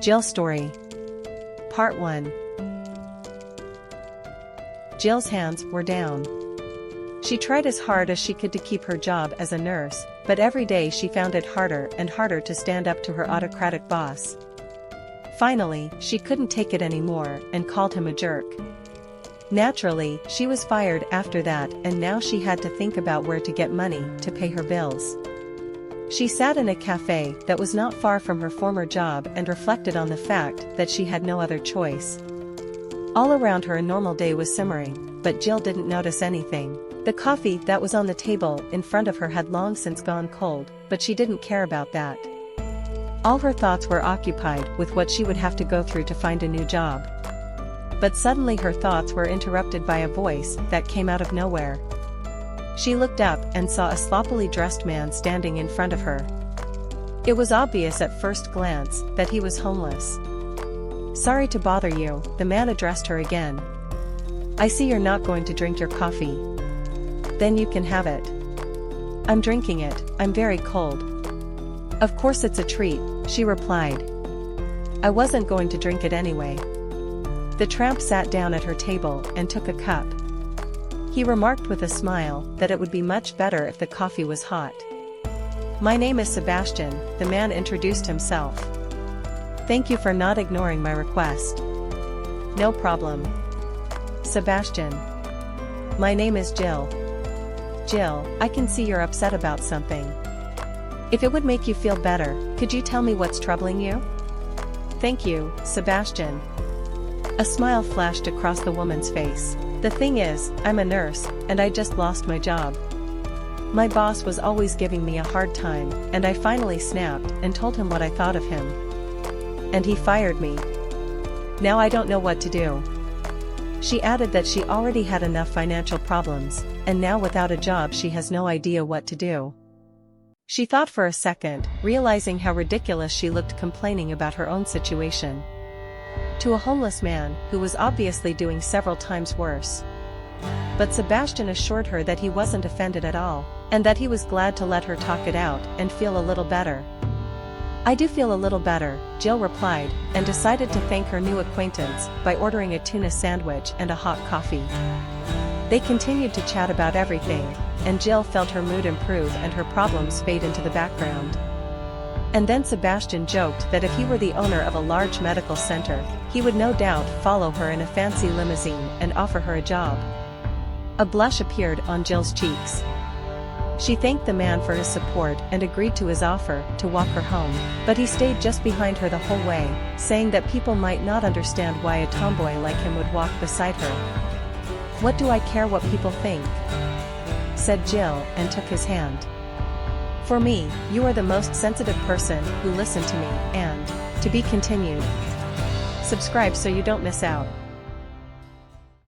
Jill story. Part 1. Jill's hands were down. She tried as hard as she could to keep her job as a nurse, but every day she found it harder and harder to stand up to her autocratic boss. Finally, she couldn't take it anymore and called him a jerk. Naturally, she was fired after that, and now she had to think about where to get money to pay her bills. She sat in a cafe that was not far from her former job and reflected on the fact that she had no other choice. All around her a normal day was simmering, but Jill didn't notice anything. The coffee that was on the table in front of her had long since gone cold, but she didn't care about that. All her thoughts were occupied with what she would have to go through to find a new job. But suddenly her thoughts were interrupted by a voice that came out of nowhere. She looked up and saw a sloppily dressed man standing in front of her. It was obvious at first glance that he was homeless. "Sorry to bother you," the man addressed her again. "I see you're not going to drink your coffee. Then you can have it." "I'm drinking it, I'm very cold." "Of course it's a treat," she replied. "I wasn't going to drink it anyway." The tramp sat down at her table and took a cup. He remarked with a smile that it would be much better if the coffee was hot. "My name is Sebastian," the man introduced himself. "Thank you for not ignoring my request." "No problem." "Sebastian. My name is Jill." "Jill, I can see you're upset about something. If it would make you feel better, could you tell me what's troubling you?" "Thank you, Sebastian." A smile flashed across the woman's face. "The thing is, I'm a nurse, and I just lost my job. My boss was always giving me a hard time, and I finally snapped and told him what I thought of him. And he fired me. Now I don't know what to do." She added that she already had enough financial problems, and now without a job she has no idea what to do. She thought for a second, realizing how ridiculous she looked complaining about her own situation to a homeless man who was obviously doing several times worse. But Sebastian assured her that he wasn't offended at all, and that he was glad to let her talk it out and feel a little better. "I do feel a little better," Jill replied, and decided to thank her new acquaintance by ordering a tuna sandwich and a hot coffee. They continued to chat about everything, and Jill felt her mood improve and her problems fade into the background. And then Sebastian joked that if he were the owner of a large medical center, he would no doubt follow her in a fancy limousine and offer her a job. A blush appeared on Jill's cheeks. She thanked the man for his support and agreed to his offer to walk her home, but he stayed just behind her the whole way, saying that people might not understand why a tomboy like him would walk beside her. "What do I care what people think?" said Jill and took his hand. "For me, you are the most sensitive person who listened to me, and, to be continued. Subscribe so you don't miss out."